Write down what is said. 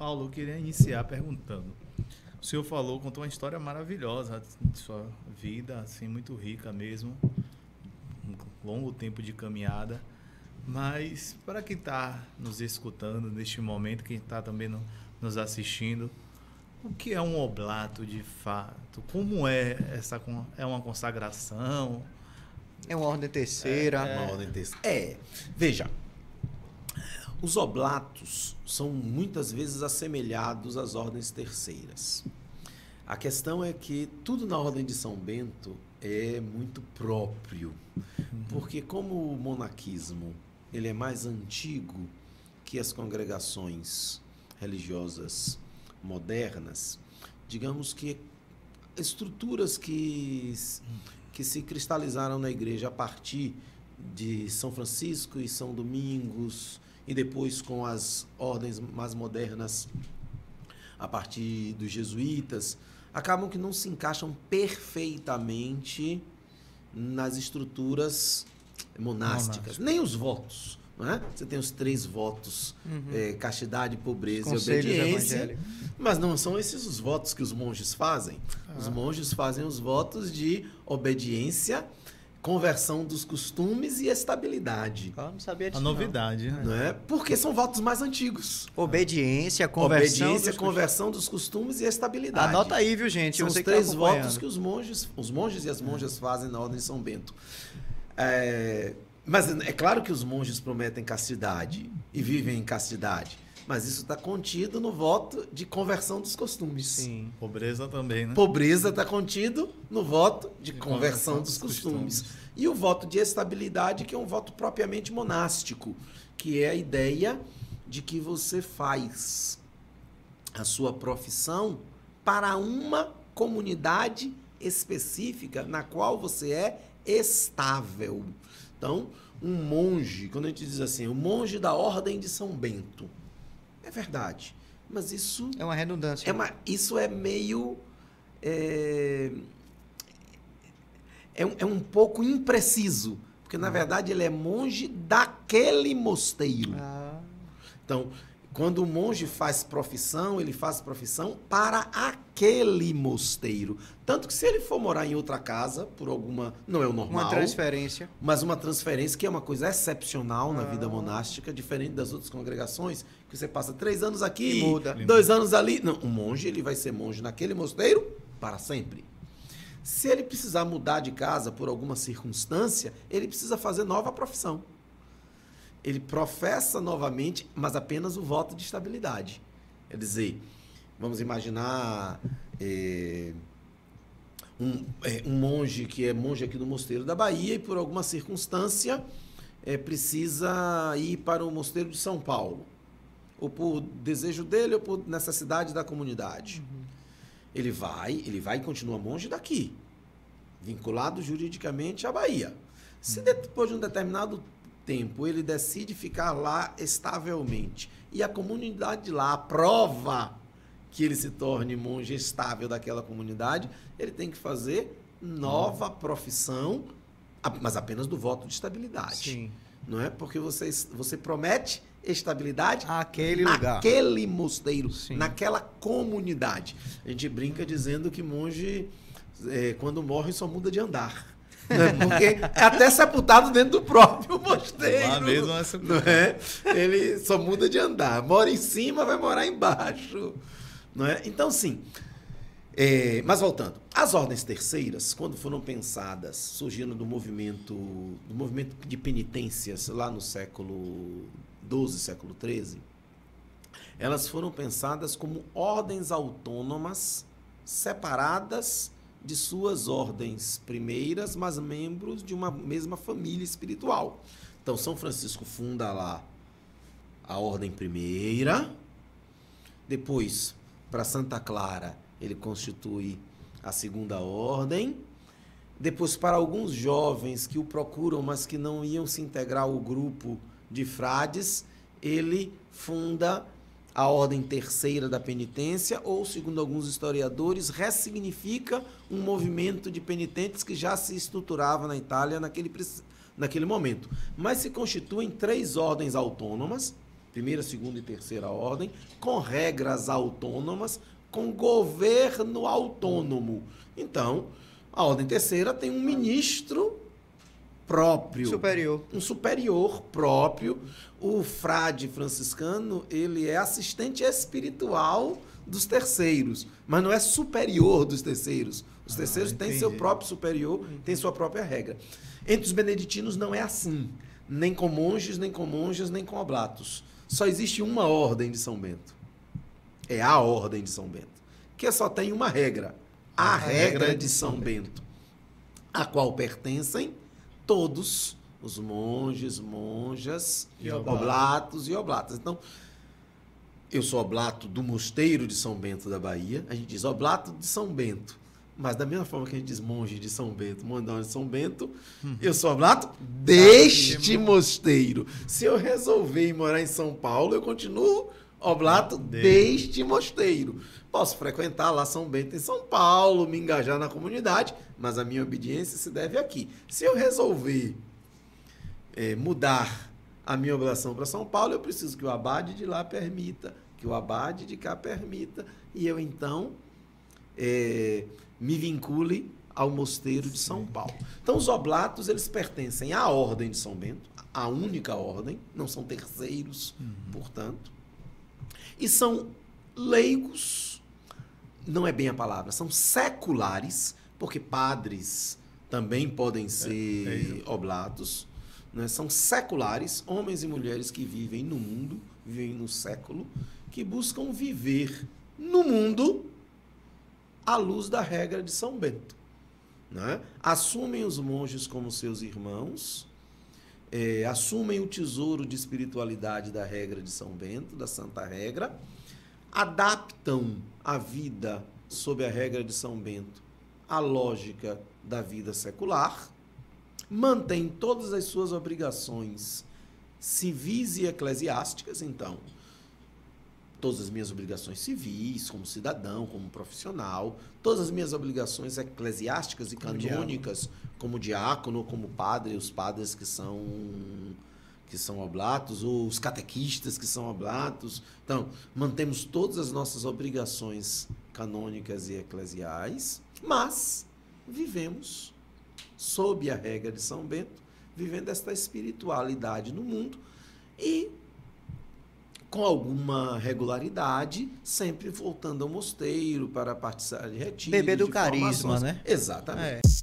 Paulo, eu queria iniciar perguntando. O senhor contou uma história maravilhosa de sua vida, assim, muito rica mesmo, um longo tempo de caminhada. Mas para quem está nos escutando neste momento, quem está também nos assistindo, o que é um oblato de fato? Como é é uma consagração? É uma ordem terceira. Uma ordem terceira. Veja, os oblatos são muitas vezes assemelhados às ordens terceiras. A questão é que tudo na ordem de São Bento é muito próprio, porque como o monaquismo ele é mais antigo que as congregações religiosas modernas, digamos que estruturas que se cristalizaram na igreja a partir de São Francisco e São Domingos, e depois com as ordens mais modernas a partir dos jesuítas, acabam que não se encaixam perfeitamente nas estruturas monásticas. Nem os votos. Não é? Você tem os 3 votos, castidade, pobreza e obediência, mas não são esses os votos que os monges fazem. Os monges fazem os votos de obediência, conversão dos costumes e estabilidade. Eu não sabia disso. A novidade, né? Não é? Porque são votos mais antigos. Obediência, conversão dos costumes e estabilidade. Anota aí, viu, gente? São os 3 votos que os monges e as monjas fazem na Ordem de São Bento. Mas é claro que os monges prometem castidade e vivem em castidade. Mas isso está contido no voto de conversão dos costumes. Sim. Pobreza também, né? Pobreza está contido no voto de conversão dos costumes. E o voto de estabilidade, que é um voto propriamente monástico, que é a ideia de que você faz a sua profissão para uma comunidade específica na qual você é estável. Então, um monge, quando a gente diz assim, o monge da Ordem de São Bento, é verdade, mas isso... É uma redundância. Isso é meio... É um pouco impreciso, porque, na verdade, ele é monge daquele mosteiro. Então, quando o monge faz profissão, ele faz profissão para aquele mosteiro. Tanto que se ele for morar em outra casa, por alguma... Não é o normal. Uma transferência. Mas uma transferência que é uma coisa excepcional na vida monástica, diferente das outras congregações, que você passa 3 anos aqui e muda. 2 anos ali. Não, um monge, ele vai ser monge naquele mosteiro para sempre. Se ele precisar mudar de casa por alguma circunstância, ele precisa fazer nova profissão. Ele professa novamente, mas apenas o voto de estabilidade. Quer dizer, vamos imaginar um monge que é monge aqui do Mosteiro da Bahia e por alguma circunstância precisa ir para o Mosteiro de São Paulo, ou por desejo dele ou por necessidade da comunidade. Ele vai e continua monge daqui, vinculado juridicamente à Bahia. Se depois de um determinado tempo ele decide ficar lá estavelmente e a comunidade de lá aprova que ele se torne monge estável daquela comunidade, ele tem que fazer nova profissão, mas apenas do voto de estabilidade. Sim. Não é? Porque você promete estabilidade naquele mosteiro, sim, naquela comunidade. A gente brinca dizendo que monge, quando morre, só muda de andar. Né? Porque é até sepultado dentro do próprio mosteiro. Lá mesmo é sepultado. Não é? Ele só muda de andar. Mora em cima, vai morar embaixo. Não é? Então, sim. Mas voltando. As ordens terceiras, quando foram pensadas, surgindo do movimento de penitências lá no século XII, século XIII, elas foram pensadas como ordens autônomas, separadas de suas ordens primeiras, mas membros de uma mesma família espiritual. Então, São Francisco funda lá a ordem primeira, depois, para Santa Clara, ele constitui a segunda ordem, depois, para alguns jovens que o procuram, mas que não iam se integrar ao grupo de frades, ele funda a ordem terceira da penitência, ou, segundo alguns historiadores, ressignifica um movimento de penitentes que já se estruturava na Itália naquele momento. Mas se constituem 3 ordens autônomas, primeira, segunda e terceira ordem, com regras autônomas, com governo autônomo. Então, a ordem terceira tem um ministro próprio. Superior. Um superior próprio. O frade franciscano, ele é assistente espiritual dos terceiros, mas não é superior dos terceiros. Os terceiros têm seu próprio superior, têm sua própria regra. Entre os beneditinos não é assim. Nem com monges, nem com monjas, nem com oblatos. Só existe uma ordem de São Bento. É a ordem de São Bento. Que só tem uma regra. A regra de São Bento. A qual pertencem todos os monges, monjas, E oblatos e oblatas. Então, eu sou oblato do Mosteiro de São Bento da Bahia. A gente diz oblato de São Bento. Mas da mesma forma que a gente diz monge de São Bento, mondão de São Bento, eu sou oblato deste mosteiro. Se eu resolver ir morar em São Paulo, eu continuo oblato deste mosteiro. Posso frequentar lá São Bento em São Paulo, me engajar na comunidade, mas a minha obediência se deve aqui. Se eu resolver mudar a minha oblação para São Paulo, eu preciso que o abade de lá permita, que o abade de cá permita, e eu então me vincule ao mosteiro de São Paulo. Então, os oblatos, eles pertencem à ordem de São Bento, a única ordem, não são terceiros, portanto, e são leigos, não é bem a palavra, são seculares, porque padres também podem ser oblatos, né? São seculares, homens e mulheres que vivem no mundo, vivem no século, que buscam viver no mundo à luz da regra de São Bento. Né? Assumem os monges como seus irmãos, assumem o tesouro de espiritualidade da regra de São Bento, da Santa Regra, adaptam a vida sob a regra de São Bento à lógica da vida secular, mantêm todas as suas obrigações civis e eclesiásticas, então, todas as minhas obrigações civis, como cidadão, como profissional, todas as minhas obrigações eclesiásticas e canônicas, como diácono, como padre, os padres que são oblatos, ou os catequistas que são oblatos. Então, mantemos todas as nossas obrigações canônicas e eclesiais, mas vivemos sob a regra de São Bento, vivendo esta espiritualidade no mundo e com alguma regularidade, sempre voltando ao mosteiro para participar de retiros, Beber do de carisma, formações. né? Exatamente.